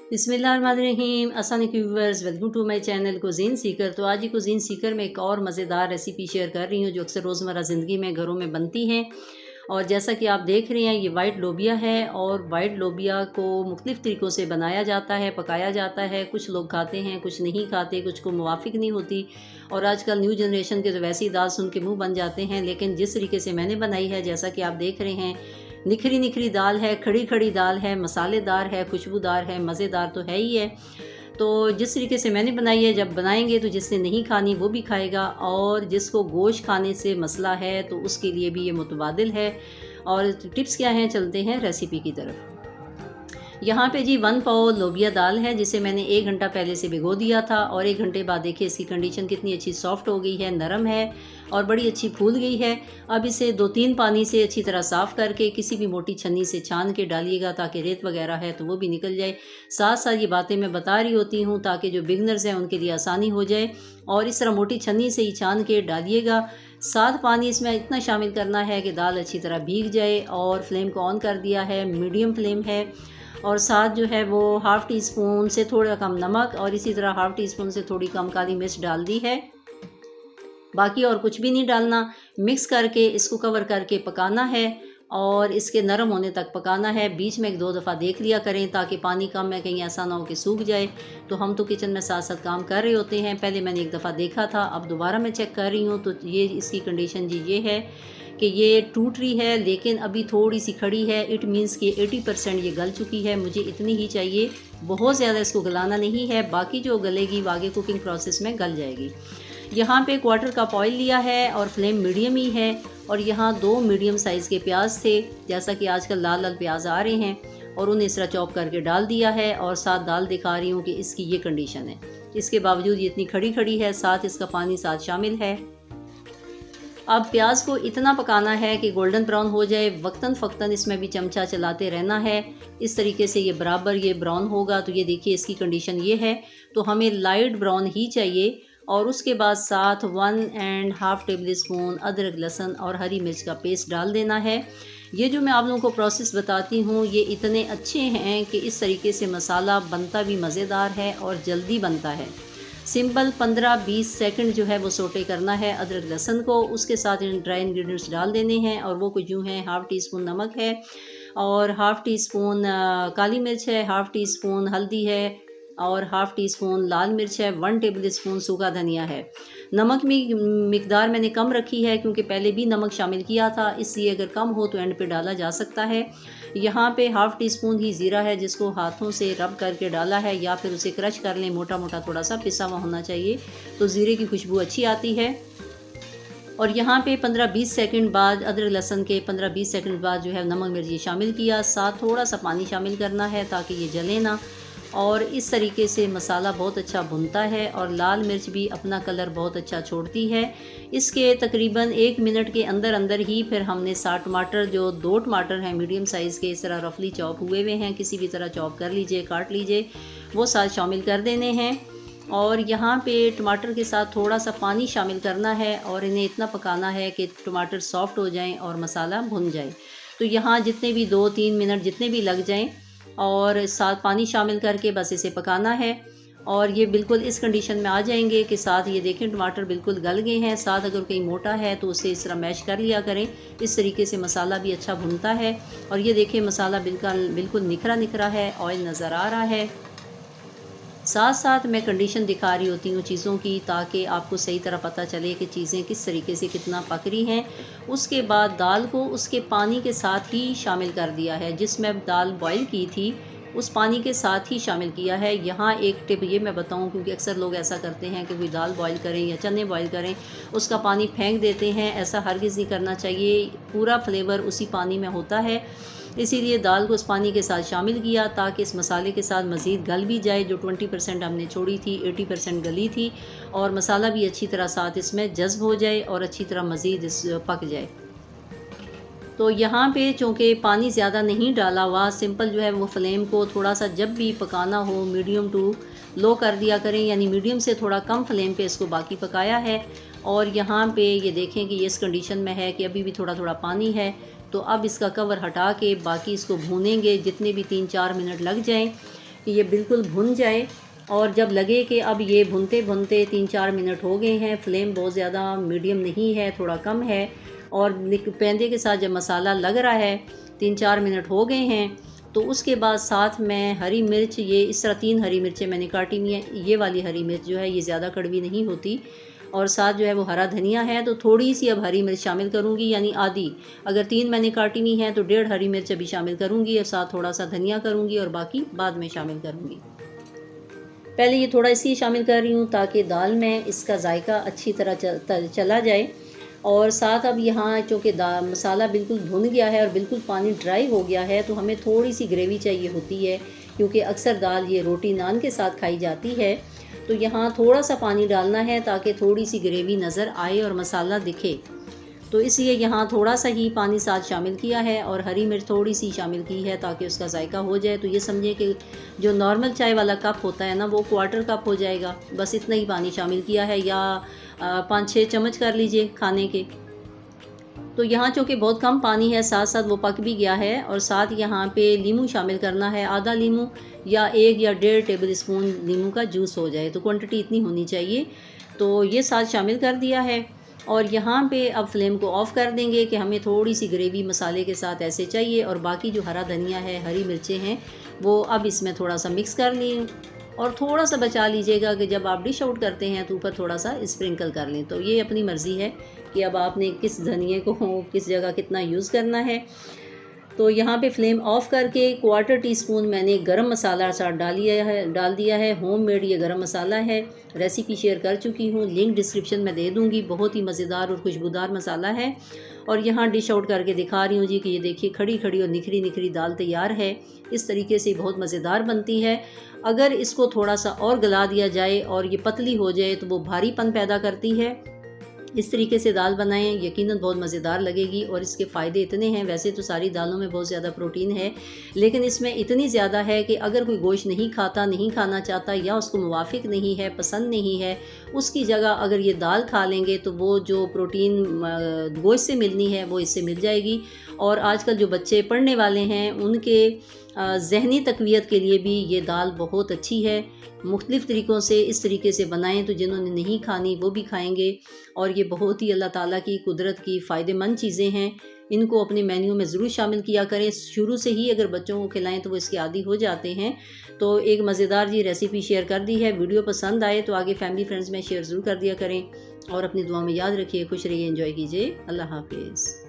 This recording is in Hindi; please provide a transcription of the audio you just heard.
बिस्मिल्लाहिर्रहमानिर्रहीम। अस्सलाम वालेकुम viewers, welcome to my channel cuisine seeker. तो आज ही कुज़ीन सीकर में एक और मज़ेदार रेसिपी शेयर कर रही हूँ जो अक्सर रोज़मर्रा ज़िंदगी में घरों में बनती हैं। और जैसा कि आप देख रहे हैं, ये वाइट लोबिया है और वाइट लोबिया को मुख्तलिफ़ तरीक़ों से बनाया जाता है, पकाया जाता है। कुछ लोग खाते हैं, कुछ नहीं खाते, कुछ को मुवाफ़िक नहीं होती। और आजकल न्यू जनरेशन के तो वैसी दाल सुन के मुँह बन जाते हैं। लेकिन जिस तरीके से मैंने बनाई है, जैसा कि आप देख रहे हैं, निखरी निखरी दाल है, खड़ी खड़ी दाल है, मसालेदार है, खुशबूदार है, मज़ेदार तो है ही है। तो जिस तरीके से मैंने बनाई है, जब बनाएंगे तो जिसने नहीं खानी वो भी खाएगा, और जिसको गोश्त खाने से मसला है तो उसके लिए भी ये मुतबादिल है। और टिप्स क्या हैं, चलते हैं रेसिपी की तरफ। यहाँ पे जी 1 पाव लोबिया दाल है, जिसे मैंने 1 घंटा पहले से भिगो दिया था। और 1 घंटे बाद देखिए इसकी कंडीशन कितनी अच्छी सॉफ्ट हो गई है, नरम है और बड़ी अच्छी फूल गई है। अब इसे 2-3 पानी से अच्छी तरह साफ़ करके किसी भी मोटी छन्नी से छान के डालिएगा, ताकि रेत वगैरह है तो वो भी निकल जाए। साथ साथ ये बातें मैं बता रही होती हूँ ताकि जो बिगनर्स हैं उनके लिए आसानी हो जाए। और इस तरह मोटी छन्नी से ही छान के डालिएगा। साथ पानी इसमें इतना शामिल करना है कि दाल अच्छी तरह भीग जाए। और फ्लेम को ऑन कर दिया है, मीडियम फ्लेम है। और साथ जो है वो हाफ़ टी स्पून से थोड़ा कम नमक और इसी तरह हाफ़ टी स्पून से थोड़ी कम काली मिर्च डाल दी है। बाकी और कुछ भी नहीं डालना। मिक्स करके इसको कवर करके पकाना है और इसके नरम होने तक पकाना है। बीच में 1-2 दफ़ा देख लिया करें ताकि पानी कम है, कहीं ऐसा ना हो कि सूख जाए। तो हम तो किचन में साथ साथ काम कर रहे होते हैं। पहले मैंने 1 दफ़ा देखा था, अब दोबारा मैं चेक कर रही हूँ। तो ये इसकी कंडीशन जी ये है कि ये टूट रही है, लेकिन अभी थोड़ी सी खड़ी है। इट मीन्स कि 80% ये गल चुकी है। मुझे इतनी ही चाहिए, बहुत ज़्यादा इसको गलाना नहीं है। बाकी जो गलेगी वो आगे कुकिंग प्रोसेस में गल जाएगी। यहाँ पे 1/4 कप ऑयल लिया है और फ्लेम मीडियम ही है। और यहाँ 2 मीडियम साइज़ के प्याज थे, जैसा कि आजकल लाल लाल प्याज आ रहे हैं, और उन्हें इस तरह चॉप करके डाल दिया है। और साथ दाल दिखा रही हूँ कि इसकी ये कंडीशन है। इसके बावजूद ये इतनी खड़ी खड़ी है, साथ इसका पानी साथ शामिल है। अब प्याज को इतना पकाना है कि गोल्डन ब्राउन हो जाए। वक्तन फ़क्तन इसमें भी चमचा चलाते रहना है। इस तरीके से ये बराबर ये ब्राउन होगा। तो ये देखिए इसकी कंडीशन ये है। तो हमें लाइट ब्राउन ही चाहिए। और उसके बाद साथ 1.5 टेबल स्पून अदरक, लहसुन और हरी मिर्च का पेस्ट डाल देना है। ये जो मैं आप लोगों को प्रोसेस बताती हूँ, ये इतने अच्छे हैं कि इस तरीके से मसाला बनता भी मज़ेदार है और जल्दी बनता है। सिंपल 15-20 सेकंड जो है वो सोटे करना है अदरक लहसुन को। उसके साथ इन ड्राई इंग्रेडिएंट्स डाल देने हैं और वो कुछ यूँ हैं। हाफ़ टी स्पून नमक है और हाफ़ टी स्पून काली मिर्च है, हाफ़ टी स्पून हल्दी है और हाफ़ टी स्पून लाल मिर्च है, 1 टेबल स्पून सूखा धनिया है। नमक की मिकदार मैंने कम रखी है क्योंकि पहले भी नमक शामिल किया था, इसलिए अगर कम हो तो एंड पे डाला जा सकता है। यहाँ पे हाफ़ टी स्पून ही ज़ीरा है, जिसको हाथों से रब करके डाला है, या फिर उसे क्रश कर लें। मोटा मोटा थोड़ा सा पिसा हुआ होना चाहिए, तो ज़ीरे की खुशबू अच्छी आती है। और यहाँ पे 15-20 सेकंड बाद अदरक लहसुन के 15-20 सेकंड बाद जो है नमक मिर्च शामिल किया। साथ थोड़ा सा पानी शामिल करना है ताकि ये जले ना। और इस तरीके से मसाला बहुत अच्छा भुनता है और लाल मिर्च भी अपना कलर बहुत अच्छा छोड़ती है। इसके तकरीबन 1 मिनट के अंदर अंदर ही फिर हमने 60 टमाटर, जो 2 टमाटर हैं मीडियम साइज़ के, इस तरह रफली चॉप हुए हुए हैं, किसी भी तरह चॉप कर लीजिए, काट लीजिए, वो साथ शामिल कर देने हैं। और यहाँ पे टमाटर के साथ थोड़ा सा पानी शामिल करना है और इन्हें इतना पकाना है कि टमाटर सॉफ्ट हो जाएं और मसाला भुन जाए। तो यहाँ जितने भी 2-3 मिनट जितने भी लग जाएं, और साथ पानी शामिल करके बस इसे पकाना है। और ये बिल्कुल इस कंडीशन में आ जाएंगे कि साथ ये देखें टमाटर बिल्कुल गल गए हैं। साथ अगर कहीं मोटा है तो उसे इस तरह मैश कर लिया करें। इस तरीके से मसाला भी अच्छा भुनता है। और ये देखें मसाला बिल्कुल निखरा निखरा है, ऑयल नज़र आ रहा है। साथ साथ मैं कंडीशन दिखा रही होती हूँ चीज़ों की, ताकि आपको सही तरह पता चले कि चीज़ें किस तरीके से कितना पक रही हैं। उसके बाद दाल को उसके पानी के साथ ही शामिल कर दिया है, जिसमें दाल बॉईल की थी उस पानी के साथ ही शामिल किया है। यहाँ एक टिप ये मैं बताऊँ, क्योंकि अक्सर लोग ऐसा करते हैं कि कोई दाल बॉईल करें या चने बॉईल करें, उसका पानी फेंक देते हैं। ऐसा हरगिज़ नहीं करना चाहिए। पूरा फ्लेवर उसी पानी में होता है, इसीलिए दाल को उस पानी के साथ शामिल किया ताकि इस मसाले के साथ मज़ीद गल भी जाए। जो 20% हमने छोड़ी थी, 80% गली थी, और मसाला भी अच्छी तरह साथ इसमें जज़्ब हो जाए और अच्छी तरह मज़ीद इस पक जाए। तो यहाँ पे चूँकि पानी ज़्यादा नहीं डाला हुआ, सिंपल जो है वो फ्लेम को थोड़ा सा जब भी पकाना हो मीडियम टू लो कर दिया करें, यानी मीडियम से थोड़ा कम फ्लेम पे इसको बाकी पकाया है। और यहाँ पे ये देखें कि ये इस कंडीशन में है कि अभी भी थोड़ा थोड़ा पानी है। तो अब इसका कवर हटा के बाकी इसको भूनेंगे जितने भी 3-4 मिनट लग जाएं। कि ये बिल्कुल भुन जाए। और जब लगे कि अब ये भुनते भुनते 3-4 मिनट हो गए हैं, फ्लेम बहुत ज़्यादा मीडियम नहीं है, थोड़ा कम है, और पेंदे के साथ जब मसाला लग रहा है, 3-4 मिनट हो गए हैं, तो उसके बाद साथ मैं हरी मिर्च, ये इस तरह 3 हरी मिर्चें मैंने काटी हुई हैं। ये वाली हरी मिर्च जो है ये ज़्यादा कड़वी नहीं होती, और साथ जो है वो हरा धनिया है, तो थोड़ी सी अब हरी मिर्च शामिल करूँगी, यानी आधी। अगर 3 मैंने काटी हुई हैं तो 1.5 हरी मिर्च अभी शामिल करूँगी, और साथ थोड़ा सा धनिया करूँगी, और बाकी बाद में शामिल करूँगी। पहले ये थोड़ा इसलिए शामिल कर रही हूँ ताकि दाल में इसका जायका अच्छी तरह चला जाए। और साथ अब यहाँ चूँकि मसाला बिल्कुल भुन गया है और बिल्कुल पानी ड्राई हो गया है, तो हमें थोड़ी सी ग्रेवी चाहिए होती है, क्योंकि अक्सर दाल ये रोटी नान के साथ खाई जाती है। तो यहाँ थोड़ा सा पानी डालना है ताकि थोड़ी सी ग्रेवी नज़र आए और मसाला दिखे। तो इसलिए यहाँ थोड़ा सा ही पानी साथ शामिल किया है, और हरी मिर्च थोड़ी सी शामिल की है ताकि उसका जायका हो जाए। तो ये समझिए कि जो नॉर्मल चाय वाला कप होता है ना, वो 1/4 कप हो जाएगा, बस इतना ही पानी शामिल किया है, या 5-6 चम्मच कर लीजिए खाने के। तो यहाँ चूँकि बहुत कम पानी है, साथ साथ वो पक भी गया है, और साथ यहाँ पे नींबू शामिल करना है, आधा नींबू या 1 या 1.5 टेबल स्पून नींबू का जूस हो जाए, तो क्वांटिटी इतनी होनी चाहिए। तो ये साथ शामिल कर दिया है, और यहाँ पे अब फ्लेम को ऑफ़ कर देंगे कि हमें थोड़ी सी ग्रेवी मसाले के साथ ऐसे चाहिए। और बाकी जो हरा धनिया है, हरी मिर्चें हैं, वो अब इसमें थोड़ा सा मिक्स कर लें, और थोड़ा सा बचा लीजिएगा कि जब आप डिश आउट करते हैं तो ऊपर थोड़ा सा स्प्रिंकल कर लें। तो ये अपनी मर्ज़ी है कि अब आपने किस धनिए को किस जगह कितना यूज़ करना है। तो यहाँ पे फ्लेम ऑफ़ करके 1/4 टीस्पून मैंने गरम मसाला साथ डाल दिया है। होममेड ये गरम मसाला है, रेसिपी शेयर कर चुकी हूँ, लिंक डिस्क्रिप्शन में दे दूँगी। बहुत ही मज़ेदार और खुशबूदार मसाला है। और यहाँ डिश आउट करके दिखा रही हूँ जी कि ये देखिए खड़ी खड़ी और निखरी निखरी दाल तैयार है। इस तरीके से बहुत मज़ेदार बनती है। अगर इसको थोड़ा सा और गला दिया जाए और ये पतली हो जाए तो वो भारीपन पैदा करती है। इस तरीके से दाल बनाएं, यकीनन बहुत मज़ेदार लगेगी। और इसके फ़ायदे इतने हैं, वैसे तो सारी दालों में बहुत ज़्यादा प्रोटीन है, लेकिन इसमें इतनी ज़्यादा है कि अगर कोई गोश्त नहीं खाता, नहीं खाना चाहता, या उसको मुवाफिक नहीं है, पसंद नहीं है, उसकी जगह अगर ये दाल खा लेंगे तो वो जो प्रोटीन गोश्त से मिलनी है वो इससे मिल जाएगी। और आजकल जो बच्चे पढ़ने वाले हैं उनके ज़हनी तक़वियत के लिए भी ये दाल बहुत अच्छी है। मुख्तलिफ़ तरीक़ों से इस तरीके से बनाएं तो जिन्होंने नहीं खानी वो भी खाएंगे। और ये बहुत ही अल्लाह ताला की कुदरत की फ़ायदेमंद चीज़ें हैं। इनको अपने मेन्यू में ज़रूर शामिल किया करें। शुरू से ही अगर बच्चों को खिलाएं तो वो इसके आदी हो जाते हैं। तो एक मज़ेदार जी रेसिपी शेयर कर दी है। वीडियो पसंद आए तो आगे फैमिली फ्रेंड्स में शेयर ज़रूर कर दिया करें, और अपनी दुआ में याद रखिए। खुश रहिए, एंजॉय कीजिए। अल्लाह हाफिज़।